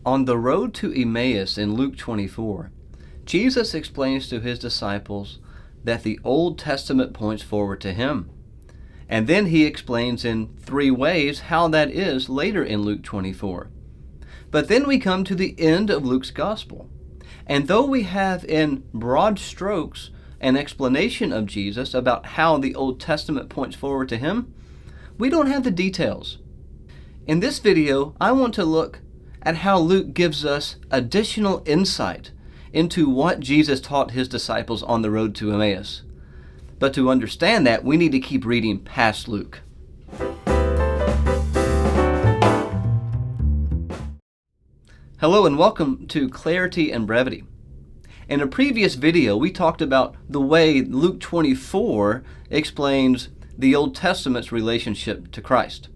On the road to Emmaus in Luke 24, Jesus explains to his disciples that the Old Testament points forward to him. And then he explains in 3 ways how that is later in Luke 24. But then we come to the end of Luke's Gospel. And though we have in broad strokes an explanation of Jesus about how the Old Testament points forward to him, we don't have the details. In this video, I want to look at how Luke gives us additional insight into what Jesus taught his disciples on the road to Emmaus. But to understand that, we need to keep reading past Luke. Hello and welcome to Clarity and Brevity. In a previous video, we talked about the way Luke 24 explains the Old Testament's relationship to Christ.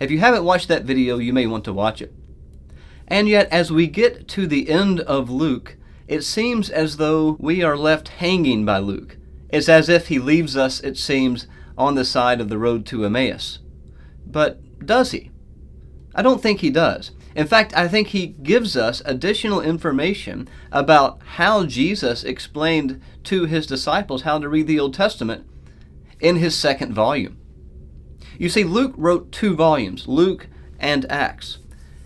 If you haven't watched that video, you may want to watch it. And yet, as we get to the end of Luke, it seems as though we are left hanging by Luke. It's as if he leaves us, it seems, on the side of the road to Emmaus. But does he? I don't think he does. In fact, I think he gives us additional information about how Jesus explained to his disciples how to read the Old Testament in his 2nd volume. You see, Luke wrote 2 volumes, Luke and Acts.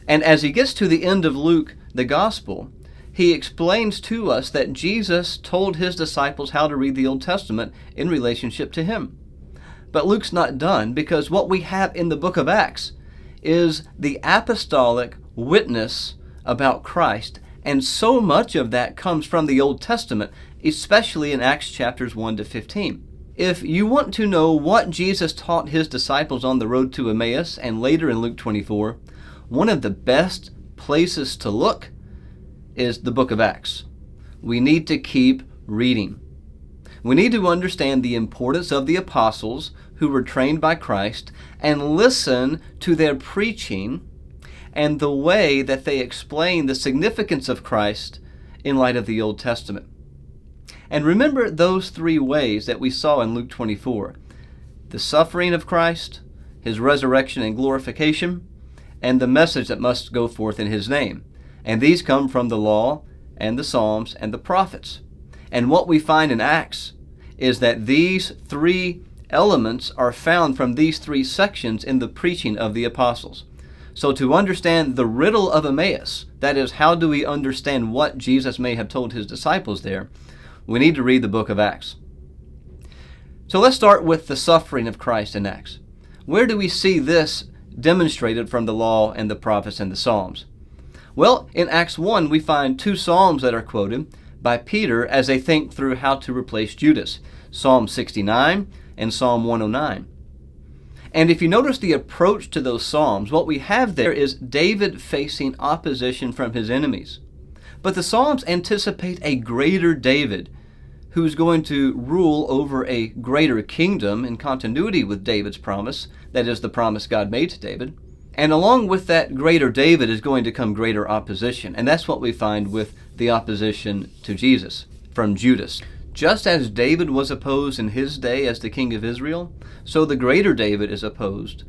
And as he gets to the end of Luke, the Gospel, he explains to us that Jesus told his disciples how to read the Old Testament in relationship to him. But Luke's not done, because what we have in the book of Acts is the apostolic witness about Christ, and so much of that comes from the Old Testament, especially in Acts chapters 1 to 15. If you want to know what Jesus taught his disciples on the road to Emmaus and later in Luke 24, one of the best places to look is the book of Acts. We need to keep reading. We need to understand the importance of the apostles who were trained by Christ and listen to their preaching and the way that they explain the significance of Christ in light of the Old Testament. And remember those 3 ways that we saw in Luke 24. The suffering of Christ, his resurrection and glorification, and the message that must go forth in his name. And these come from the law and the Psalms and the prophets. And what we find in Acts is that these 3 elements are found from these 3 sections in the preaching of the apostles. So to understand the riddle of Emmaus, that is, how do we understand what Jesus may have told his disciples there, we need to read the book of Acts. So let's start with the suffering of Christ in Acts. Where do we see this demonstrated from the law and the prophets and the Psalms? Well, in Acts 1, we find 2 Psalms that are quoted by Peter as they think through how to replace Judas, Psalm 69 and Psalm 109. And if you notice the approach to those Psalms, what we have there is David facing opposition from his enemies. But the Psalms anticipate a greater David who's going to rule over a greater kingdom in continuity with David's promise, that is, the promise God made to David. And along with that greater David is going to come greater opposition. And that's what we find with the opposition to Jesus from Judas. Just as David was opposed in his day as the king of Israel, so the greater David is opposed.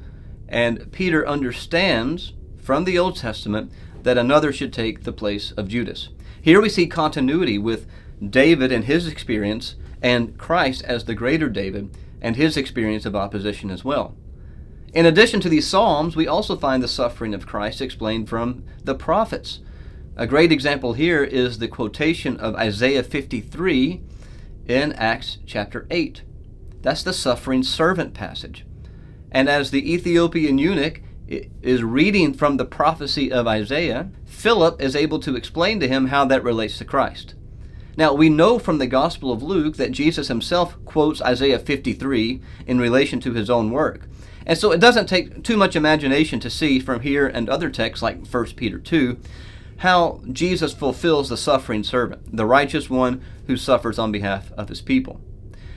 And Peter understands from the Old Testament that another should take the place of Judas. Here we see continuity with David and his experience, and Christ as the greater David and his experience of opposition as well. In addition to these Psalms, we also find the suffering of Christ explained from the prophets. A great example here is the quotation of Isaiah 53 in Acts chapter 8. That's the suffering servant passage. And as the Ethiopian eunuch is reading from the prophecy of Isaiah, Philip is able to explain to him how that relates to Christ. Now, we know from the Gospel of Luke that Jesus himself quotes Isaiah 53 in relation to his own work. And so it doesn't take too much imagination to see from here and other texts like 1 Peter 2 how Jesus fulfills the suffering servant, the righteous one who suffers on behalf of his people.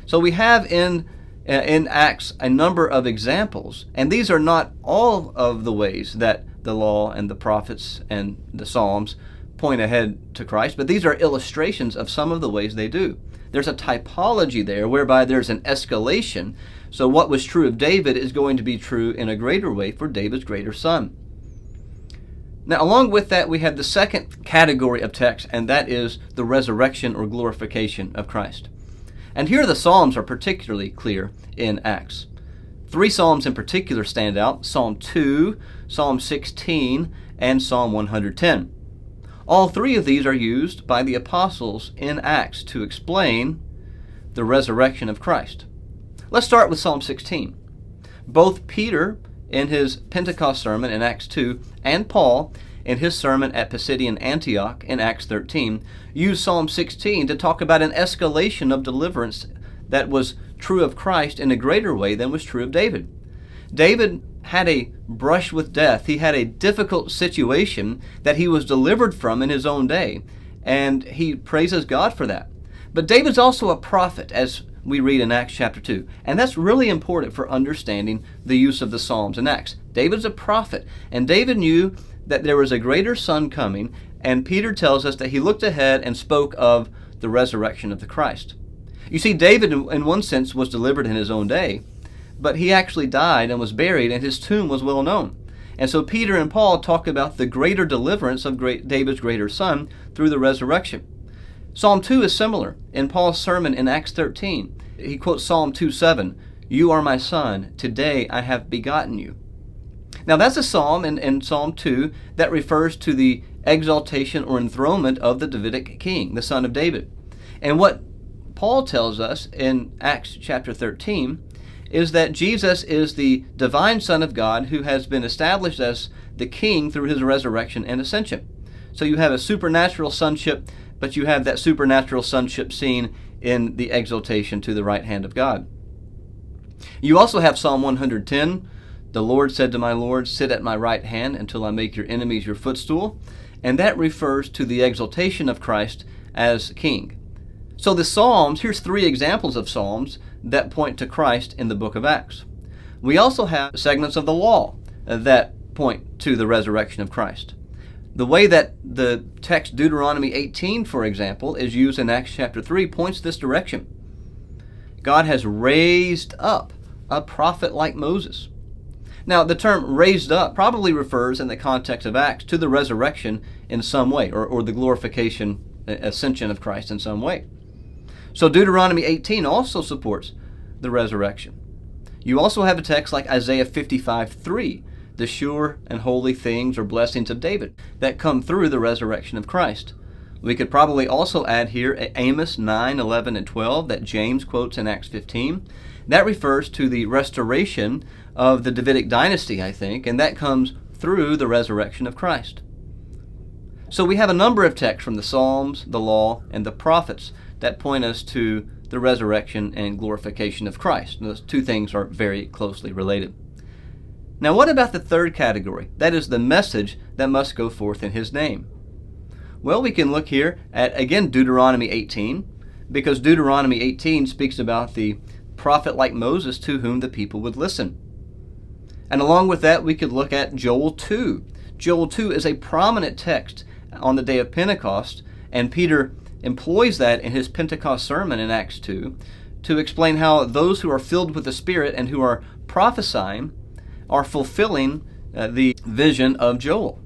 So we have in Acts a number of examples, and these are not all of the ways that the law and the prophets and the Psalms point ahead to Christ, but these are illustrations of some of the ways they do. There's a typology there whereby there's an escalation. So what was true of David is going to be true in a greater way for David's greater son. Now, along with that, we have the second category of text, and that is the resurrection or glorification of Christ. And here the Psalms are particularly clear in Acts. 3 Psalms in particular stand out: Psalm 2, Psalm 16, and Psalm 110. All 3 of these are used by the apostles in Acts to explain the resurrection of Christ. Let's start with Psalm 16. Both Peter in his Pentecost sermon in Acts 2 and Paul in his sermon at Pisidian Antioch in Acts 13 use Psalm 16 to talk about an escalation of deliverance that was true of Christ in a greater way than was true of David. David had a brush with death. He had a difficult situation that he was delivered from in his own day, and he praises God for that. But David's also a prophet, as we read in Acts chapter 2, and that's really important for understanding the use of the Psalms in Acts. David's a prophet, and David knew that there was a greater son coming, and Peter tells us that he looked ahead and spoke of the resurrection of the Christ. You see, David, in one sense, was delivered in his own day, but he actually died and was buried, and his tomb was well known. And so Peter and Paul talk about the greater deliverance of David's greater son through the resurrection. Psalm 2 is similar. In Paul's sermon in Acts 13, he quotes Psalm 2:7, "You are my son, today I have begotten you." Now that's a psalm in Psalm 2 that refers to the exaltation or enthronement of the Davidic king, the son of David. And what Paul tells us in Acts chapter 13 is that Jesus is the divine Son of God who has been established as the king through his resurrection and ascension. So you have a supernatural sonship, but you have that supernatural sonship seen in the exaltation to the right hand of God. You also have Psalm 110, "The Lord said to my Lord, sit at my right hand until I make your enemies your footstool," and that refers to the exaltation of Christ as king. So the Psalms, here's 3 examples of Psalms that point to Christ in the book of Acts. We also have segments of the law that point to the resurrection of Christ. The way that the text Deuteronomy 18, for example, is used in Acts chapter 3 points this direction. God has raised up a prophet like Moses. Now, the term raised up probably refers in the context of Acts to the resurrection in some way, or the glorification, ascension of Christ in some way. So Deuteronomy 18 also supports the resurrection. You also have a text like Isaiah 55:3, the sure and holy things or blessings of David that come through the resurrection of Christ. We could probably also add here Amos 9, 11, and 12 that James quotes in Acts 15. That refers to the restoration of the Davidic dynasty, I think, and that comes through the resurrection of Christ. So we have a number of texts from the Psalms, the law, and the prophets that point us to the resurrection and glorification of Christ. And those 2 things are very closely related. Now, what about the third category? That is the message that must go forth in his name. Well, we can look here at, again, Deuteronomy 18, because Deuteronomy 18 speaks about the prophet like Moses to whom the people would listen. And along with that, we could look at Joel 2. Joel 2 is a prominent text on the day of Pentecost, and Peter employs that in his Pentecost sermon in Acts 2 to explain how those who are filled with the Spirit and who are prophesying are fulfilling the vision of Joel.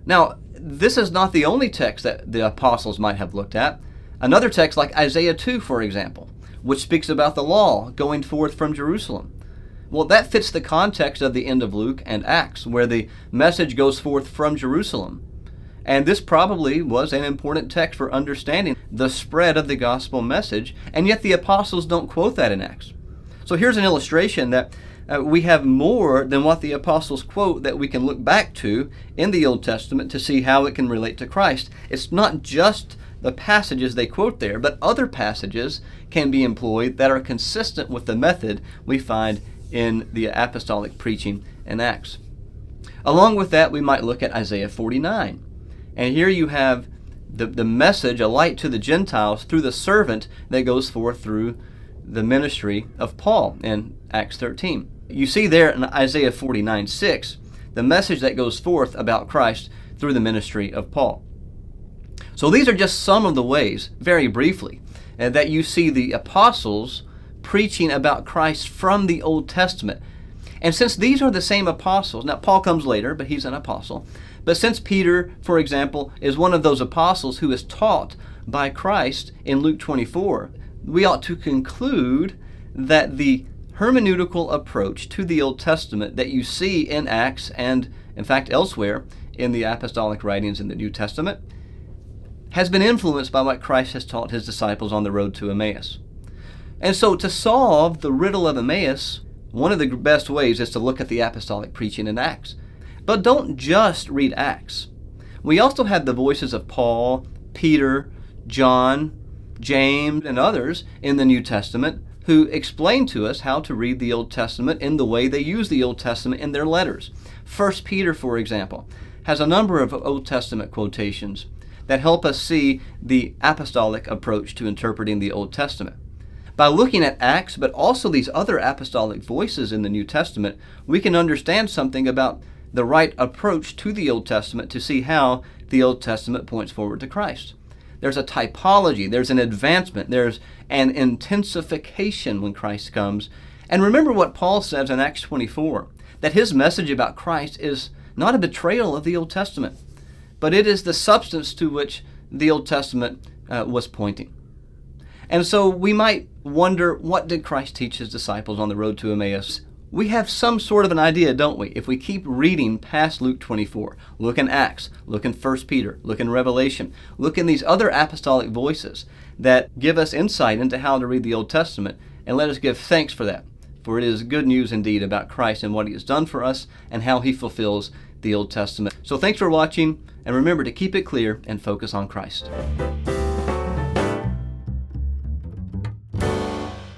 Now, this is not the only text that the apostles might have looked at. Another text like Isaiah 2, for example, which speaks about the law going forth from Jerusalem. Well, that fits the context of the end of Luke and Acts, where the message goes forth from Jerusalem. And this probably was an important text for understanding the spread of the gospel message, and yet the apostles don't quote that in Acts. So here's an illustration that we have more than what the apostles quote that we can look back to in the Old Testament to see how it can relate to Christ. It's not just the passages they quote there, but other passages can be employed that are consistent with the method we find in the apostolic preaching in Acts. Along with that, we might look at Isaiah 49. And here you have the message, a light to the Gentiles, through the servant that goes forth through the ministry of Paul in Acts 13. You see there in Isaiah 49:6, the message that goes forth about Christ through the ministry of Paul. So these are just some of the ways, very briefly, that you see the apostles preaching about Christ from the Old Testament. And since these are the same apostles, now Paul comes later, but he's an apostle, but since Peter, for example, is one of those apostles who is taught by Christ in Luke 24, we ought to conclude that the hermeneutical approach to the Old Testament that you see in Acts and, in fact, elsewhere in the apostolic writings in the New Testament has been influenced by what Christ has taught his disciples on the road to Emmaus. And so to solve the riddle of Emmaus, one of the best ways is to look at the apostolic preaching in Acts. But don't just read Acts. We also have the voices of Paul, Peter, John, James, and others in the New Testament who explain to us how to read the Old Testament in the way they use the Old Testament in their letters. 1 Peter, for example, has a number of Old Testament quotations that help us see the apostolic approach to interpreting the Old Testament. By looking at Acts, but also these other apostolic voices in the New Testament, we can understand something about the right approach to the Old Testament to see how the Old Testament points forward to Christ. There's a typology, there's an advancement, there's an intensification when Christ comes. And remember what Paul says in Acts 24, that his message about Christ is not a betrayal of the Old Testament, but it is the substance to which the Old Testament was pointing. And so we might wonder, what did Christ teach his disciples on the road to Emmaus? We have some sort of an idea, don't we? If we keep reading past Luke 24, look in Acts, look in 1 Peter, look in Revelation, look in these other apostolic voices that give us insight into how to read the Old Testament, and let us give thanks for that. For it is good news indeed about Christ and what he has done for us and how he fulfills the Old Testament. So thanks for watching, and remember to keep it clear and focus on Christ.